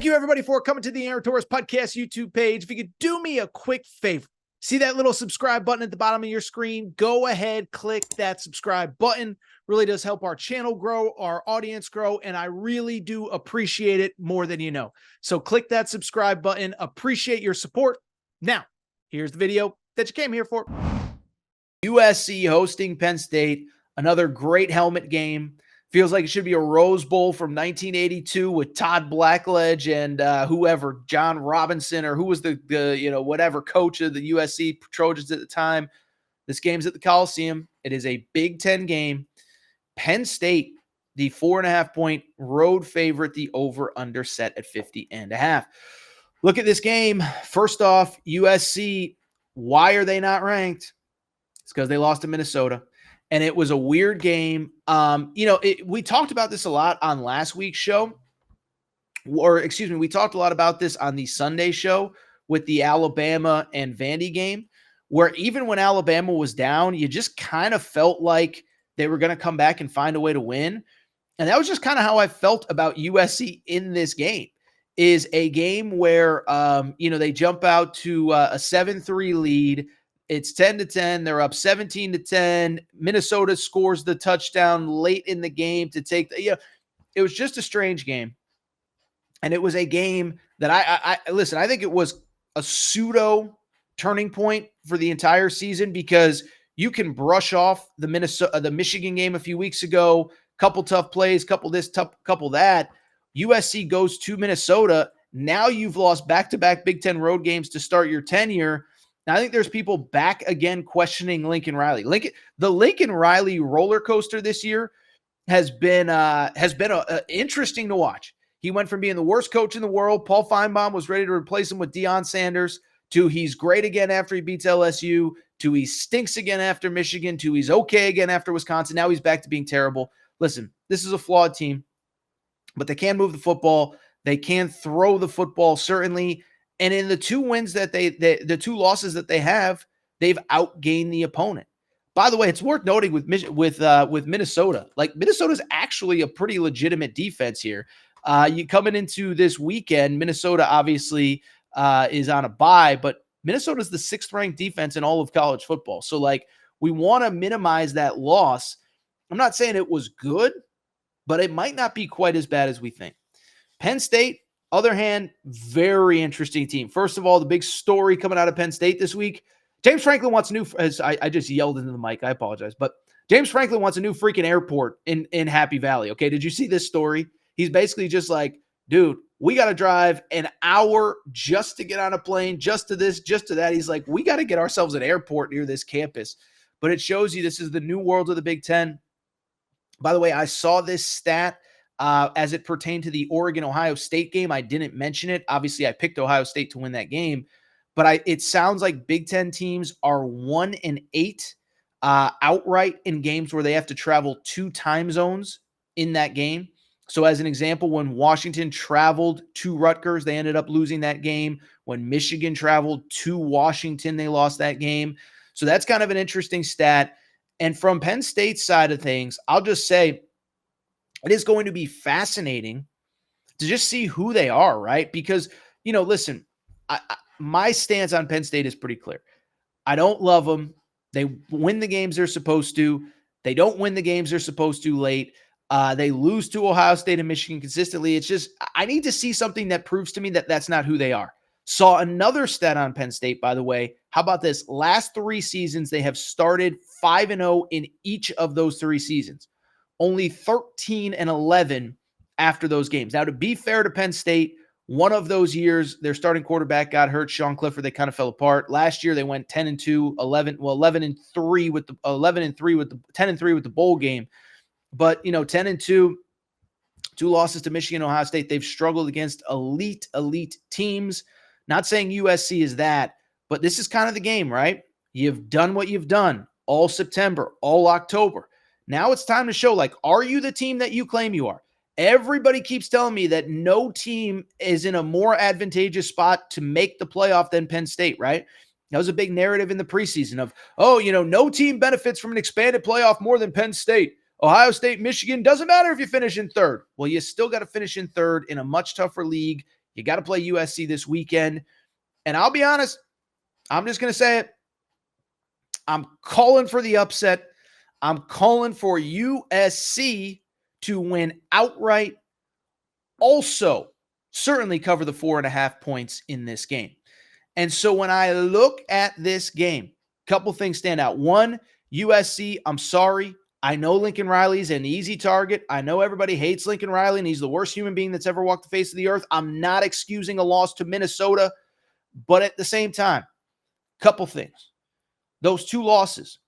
Thank you, everybody, for coming to the Aaron Torres Podcast YouTube page. If you could do me a quick favor, see that little subscribe button at the bottom of your screen? Go ahead, click that subscribe button. Really does help our channel grow, our audience grow, and I really do appreciate it more than you know. So click that subscribe button. Appreciate your support. Now, here's the video that you came here for. USC hosting Penn State, another great helmet game. Feels like it should be a Rose Bowl from 1982 with Todd Blackledge and whoever, John Robinson, or who was the whatever coach of the USC Trojans at the time. This game's at the Coliseum. It is a Big Ten game. Penn State, the 4.5-point road favorite, the over-under set at 50.5. Look at this game. First off, USC, why are they not ranked? It's because they lost to Minnesota. And it was a weird game. We talked about this a lot on last week's show. We talked a lot about this on the Sunday show with the Alabama and Vandy game, where even when Alabama was down, you just kind of felt like they were going to come back and find a way to win. And that was just kind of how I felt about USC in this game. Is a game where, they jump out to a 7-3 lead. It's 10-10. They're up 17-10. Minnesota scores the touchdown late in the game to take the, it was just a strange game. And it was a game that I think it was a pseudo turning point for the entire season, because you can brush off the Michigan game a few weeks ago, couple tough plays, couple this, couple that. USC goes to Minnesota. Now you've lost back-to-back Big Ten road games to start your tenure. Now, I think there's people back again questioning Lincoln Riley. The Lincoln Riley roller coaster this year has been interesting to watch. He went from being the worst coach in the world, Paul Feinbaum was ready to replace him with Deion Sanders, to he's great again after he beats LSU, to he stinks again after Michigan, to he's okay again after Wisconsin. Now he's back to being terrible. Listen, this is a flawed team, but they can move the football. They can throw the football, certainly. And in the two wins the two losses that they have, they've outgained the opponent. By the way, it's worth noting with Minnesota, like Minnesota's actually a pretty legitimate defense here. You coming into this weekend, Minnesota obviously is on a bye, but Minnesota's the 6th ranked defense in all of college football. So we want to minimize that loss. I'm not saying it was good, but it might not be quite as bad as we think. Penn State, other hand, very interesting team. First of all, the big story coming out of Penn State this week, James Franklin wants a new, I just yelled into the mic, I apologize, but James Franklin wants a new freaking airport in Happy Valley, okay? Did you see this story? He's basically just like, dude, we got to drive an hour just to get on a plane, just to this, just to that. He's like, we got to get ourselves an airport near this campus. But it shows you this is the new world of the Big Ten. By the way, I saw this stat as it pertained to the Oregon-Ohio State game. I didn't mention it. Obviously, I picked Ohio State to win that game. But it sounds like Big Ten teams are 1-8 outright in games where they have to travel 2 time zones in that game. So as an example, when Washington traveled to Rutgers, they ended up losing that game. When Michigan traveled to Washington, they lost that game. So that's kind of an interesting stat. And from Penn State's side of things, I'll just say it is going to be fascinating to just see who they are, right? Because, listen, my stance on Penn State is pretty clear. I don't love them. They win the games they're supposed to. They don't win the games they're supposed to late. They lose to Ohio State and Michigan consistently. It's just, I need to see something that proves to me that that's not who they are. Saw another stat on Penn State, by the way. How about this? Last 3 seasons, they have started 5-0 in each of those 3 seasons. Only 13-11 after those games. Now, to be fair to Penn State, one of those years, their starting quarterback got hurt, Sean Clifford. They kind of fell apart. Last year, they went 10-2, 11-3 with the 10-3 with the bowl game. But 10-2, 2 losses to Michigan, Ohio State. They've struggled against elite teams. Not saying USC is that, but this is kind of the game, right? You've done what you've done all September, all October. Now it's time to show, are you the team that you claim you are? Everybody keeps telling me that no team is in a more advantageous spot to make the playoff than Penn State, right? That was a big narrative in the preseason of, no team benefits from an expanded playoff more than Penn State. Ohio State, Michigan, doesn't matter if you finish in 3rd. Well, you still got to finish in 3rd in a much tougher league You got to play USC this weekend. And I'll be honest, I'm just going to say it. I'm calling for the upset. I'm calling for USC to win outright. Also, certainly cover the 4.5 points in this game. And so when I look at this game, a couple things stand out. One, USC, I'm sorry. I know Lincoln Riley's an easy target. I know everybody hates Lincoln Riley, and he's the worst human being that's ever walked the face of the earth. I'm not excusing a loss to Minnesota, but at the same time, couple things. Those two losses,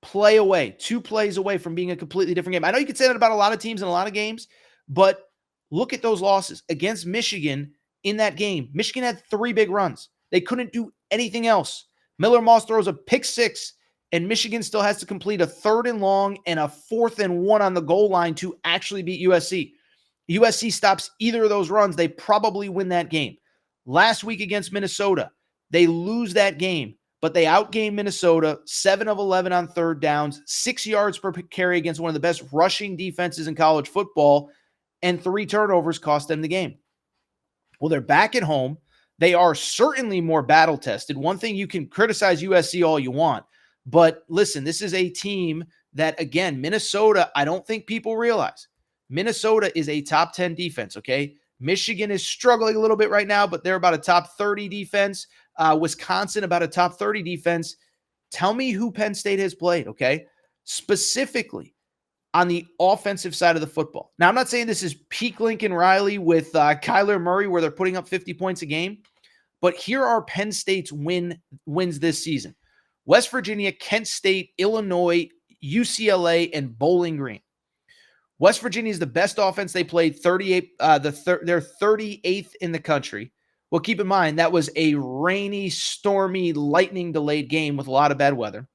play away, 2 plays away from being a completely different game. I know you could say that about a lot of teams and a lot of games, but look at those losses. Against Michigan in that game, Michigan had 3 big runs. They couldn't do anything else. Miller Moss throws a pick 6, and Michigan still has to complete a 3rd and long and a 4th and 1 on the goal line to actually beat USC. USC stops either of those runs, they probably win that game. Last week against Minnesota, they lose that game, but they outgained Minnesota 7 of 11 on 3rd downs, 6 yards per carry against one of the best rushing defenses in college football, and 3 turnovers cost them the game. Well, they're back at home. They are certainly more battle-tested. One thing, you can criticize USC all you want, but listen, this is a team that, again, Minnesota, I don't think people realize. Minnesota is a top 10 defense, okay? Michigan is struggling a little bit right now, but they're about a top 30 defense. Wisconsin, about a top 30 defense. Tell me who Penn State has played, okay? Specifically on the offensive side of the football. Now, I'm not saying this is peak Lincoln Riley with Kyler Murray where they're putting up 50 points a game, but here are Penn State's wins this season. West Virginia, Kent State, Illinois, UCLA, and Bowling Green. West Virginia is the best offense they played, 38. They're 38th in the country. Well, keep in mind, that was a rainy, stormy, lightning-delayed game with a lot of bad weather.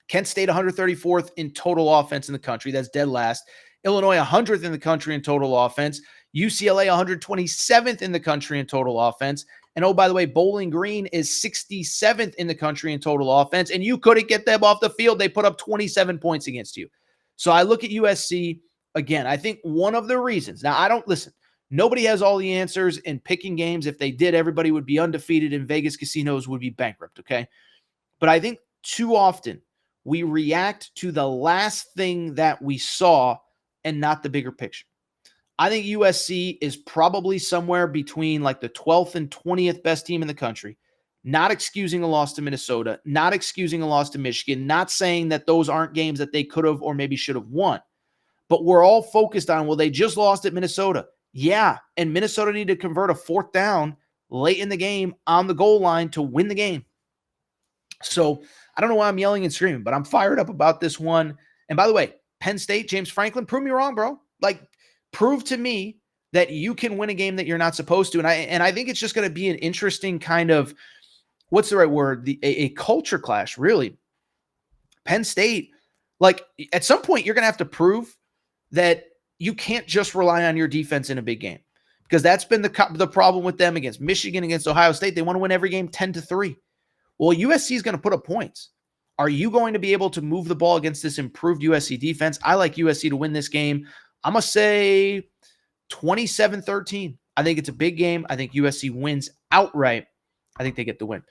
Kent State, 134th in total offense in the country. That's dead last. Illinois, 100th in the country in total offense. UCLA, 127th in the country in total offense. And oh, by the way, Bowling Green is 67th in the country in total offense. And you couldn't get them off the field. They put up 27 points against you. So I look at USC, again, I think one of the reasons. Now, I don't listen. Nobody has all the answers in picking games. If they did, everybody would be undefeated and Vegas casinos would be bankrupt, okay? But I think too often we react to the last thing that we saw and not the bigger picture. I think USC is probably somewhere between like the 12th and 20th best team in the country, not excusing a loss to Minnesota, not excusing a loss to Michigan, not saying that those aren't games that they could have or maybe should have won. But we're all focused on, well, they just lost at Minnesota. Yeah, and Minnesota needed to convert a 4th down late in the game on the goal line to win the game. So I don't know why I'm yelling and screaming, but I'm fired up about this one. And by the way, Penn State, James Franklin, prove me wrong, bro. Like, prove to me that you can win a game that you're not supposed to. And I think it's just going to be an interesting kind of, what's the right word? A culture clash, really. Penn State, like, at some point, you're going to have to prove that you can't just rely on your defense in a big game, because that's been the problem with them against Michigan, against Ohio State. They want to win every game 10-3. Well, USC is going to put up points. Are you going to be able to move the ball against this improved USC defense? I like USC to win this game. I'm going to say 27-13. I think it's a big game. I think USC wins outright. I think they get the win.